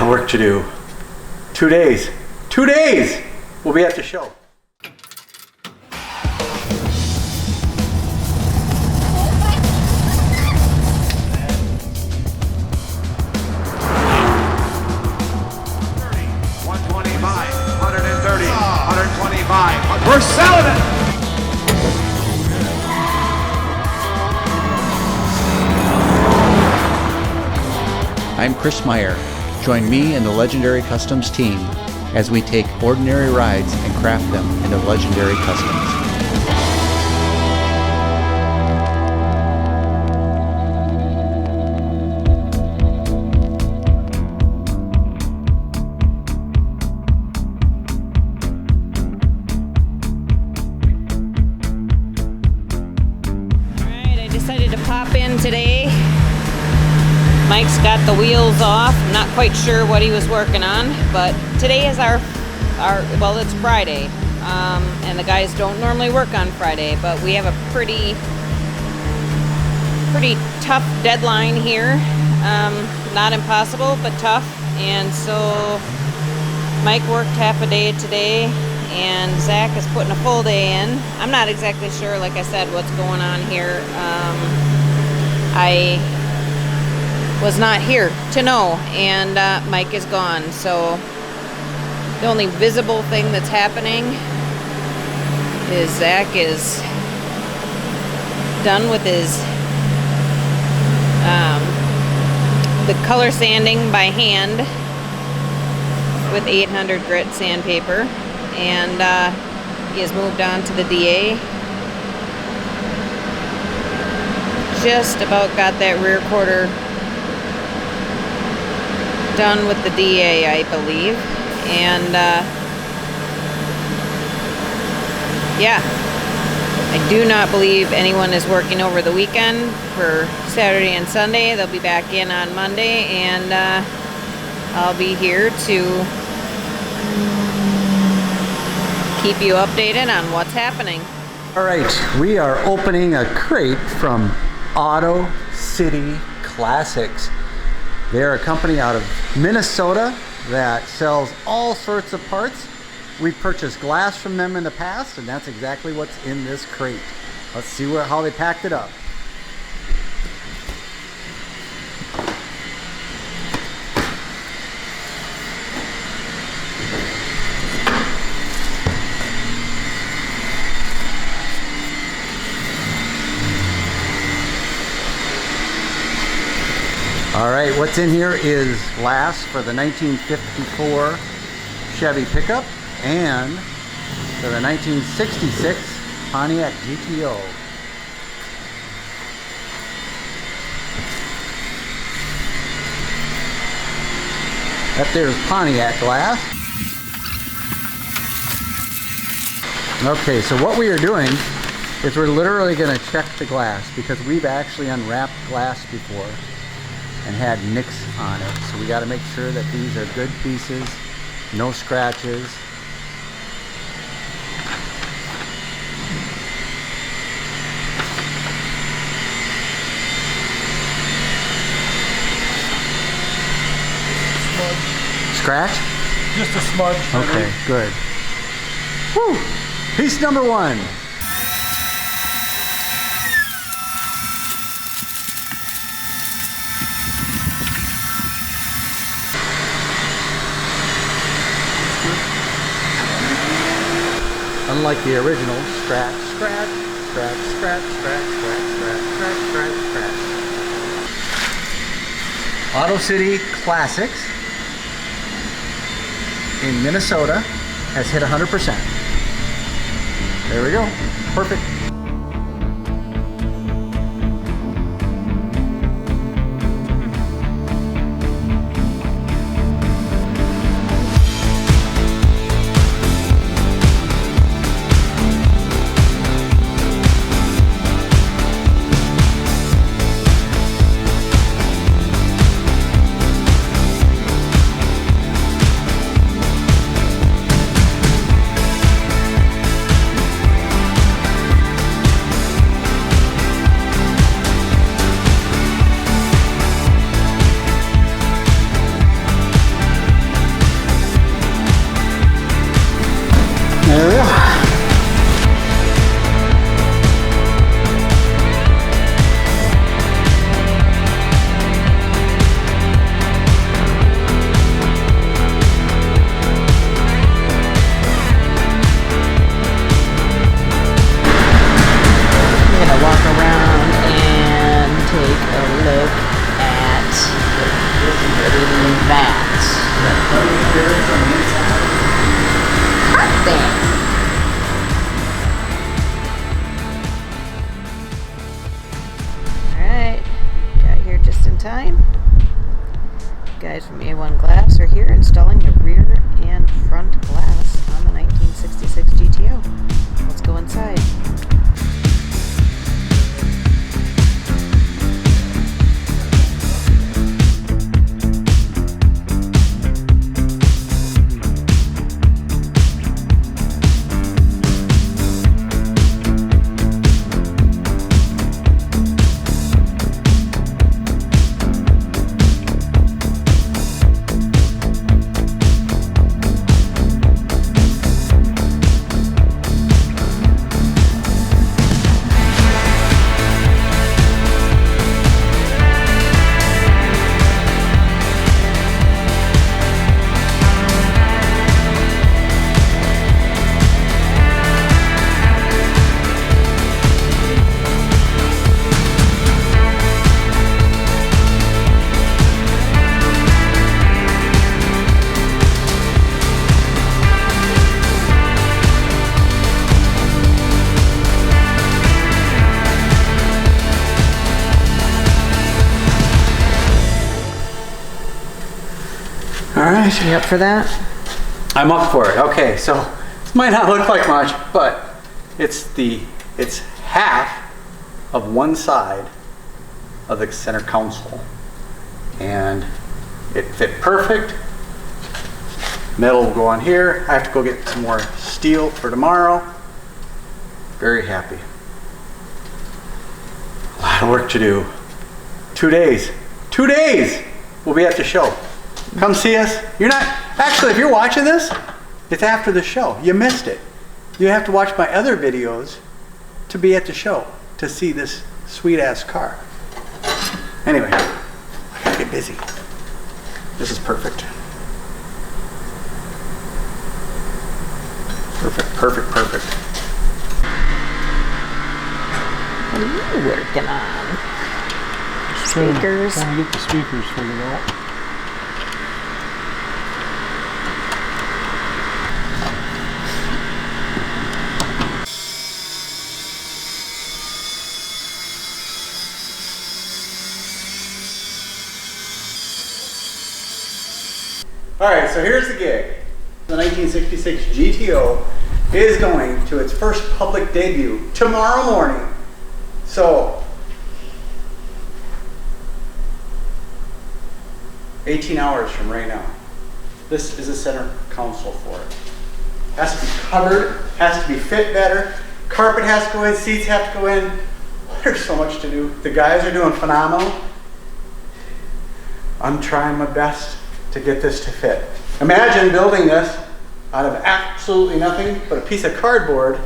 lot of work to do. 2 days. 2 days! We'll be at the show. We're selling it! I'm Chris Meyer. Join me and the Legendary Customs team as we take ordinary rides and craft them into legendary customs. Pop in today. Mike's got the wheels off. I'm not quite sure what he was working on, but today is our well, it's Friday, and the guys don't normally work on Friday, but we have a pretty tough deadline here. Not impossible, but tough. And so Mike worked half a day today, and Zach is putting a full day in. I'm not exactly sure, like I said, what's going on here. I was not here to know, and Mike is gone. So the only visible thing that's happening is Zach is done with his the color sanding by hand with 800 grit sandpaper, and he has moved on to the DA. Just about got that rear quarter done with the DA, I believe. And yeah, I do not believe anyone is working over the weekend for Saturday and Sunday. They'll be back in on Monday, and I'll be here to keep you updated on what's happening. All right, we are opening a crate from Auto City Classics. They're a company out of Minnesota that sells all sorts of parts. We've purchased glass from them in the past, and that's exactly what's in this crate. Let's see how they packed it up. All right, what's in here is glass for the 1954 Chevy pickup and for the 1966 Pontiac GTO. That there's Pontiac glass. Okay, so what we are doing is we're literally going to check the glass, because we've actually unwrapped glass before and had nicks on it. So we got to make sure that these are good pieces, no scratches. Scratch? Just a smudge. Okay, good. Woo! Piece number one. Unlike the original, scratch, scratch, scratch, scratch, scratch, scratch, scratch, scratch, scratch, scratch. Auto City Classics in Minnesota has hit 100%. There we go. Perfect. Guys from A1 Glass are here installing the rear and front glass on the 1966 GTO. Let's go inside. All right. You up for that? I'm up for it. Okay, so this might not look like much, but it's half of one side of the center console, and it fit perfect. Metal will go on here. I have to go get some more steel for tomorrow. Very happy. A lot of work to do. 2 days. 2 days! We'll be at the show. Come see us. You're not, actually, if you're watching this, it's after the show. You missed it. You have to watch my other videos to be at the show, to see this sweet ass car. Anyway, I gotta get busy. This is perfect. Perfect, perfect, perfect. What are you working on? Speakers. Trying to get the speakers figured out. All right, so here's the gig. The 1966 GTO is going to its first public debut tomorrow morning. So, 18 hours from right now. This is a center console for it. Has to be covered, has to be fit better. Carpet has to go in, seats have to go in. There's so much to do. The guys are doing phenomenal. I'm trying my best to get this to fit. Imagine building this out of absolutely nothing but a piece of cardboard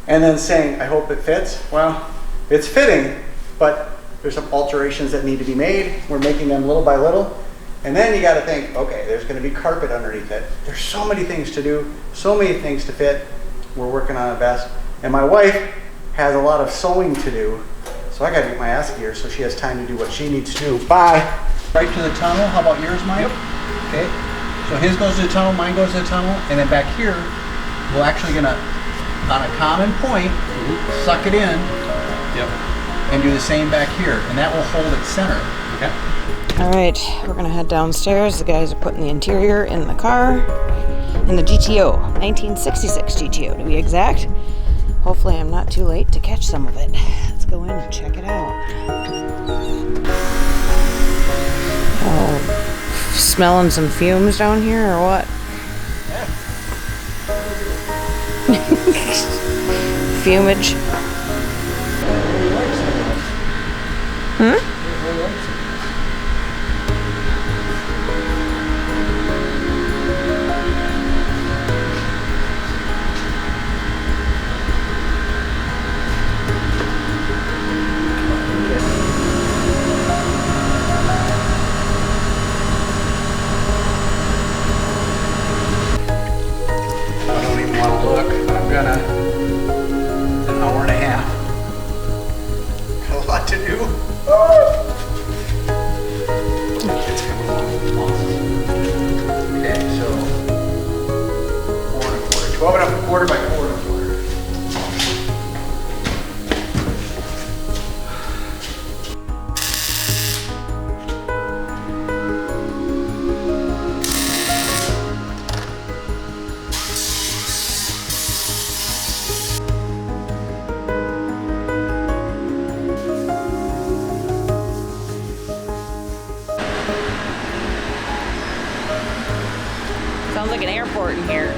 and then saying, I hope it fits. Well, it's fitting, but there's some alterations that need to be made. We're making them little by little. And then you gotta think, okay, there's gonna be carpet underneath it. There's so many things to do, so many things to fit. We're working on our best. And my wife has a lot of sewing to do, so I gotta get my ass here so she has time to do what she needs to do. Bye. Right to the tunnel. How about yours, Mike? Yep. Okay. So his goes to the tunnel, mine goes to the tunnel, and then back here, we're actually gonna, on a common point, suck it in. Yep. And do the same back here, and that will hold it center. Okay. All right, we're gonna head downstairs. The guys are putting the interior in the car, in the GTO, 1966 GTO to be exact. Hopefully I'm not too late to catch some of it. Let's go in and check it out. Oh, smelling some fumes down here or what? Fumage. Hmm? An hour and a half. Got a lot to do. Sounds like an airport in here.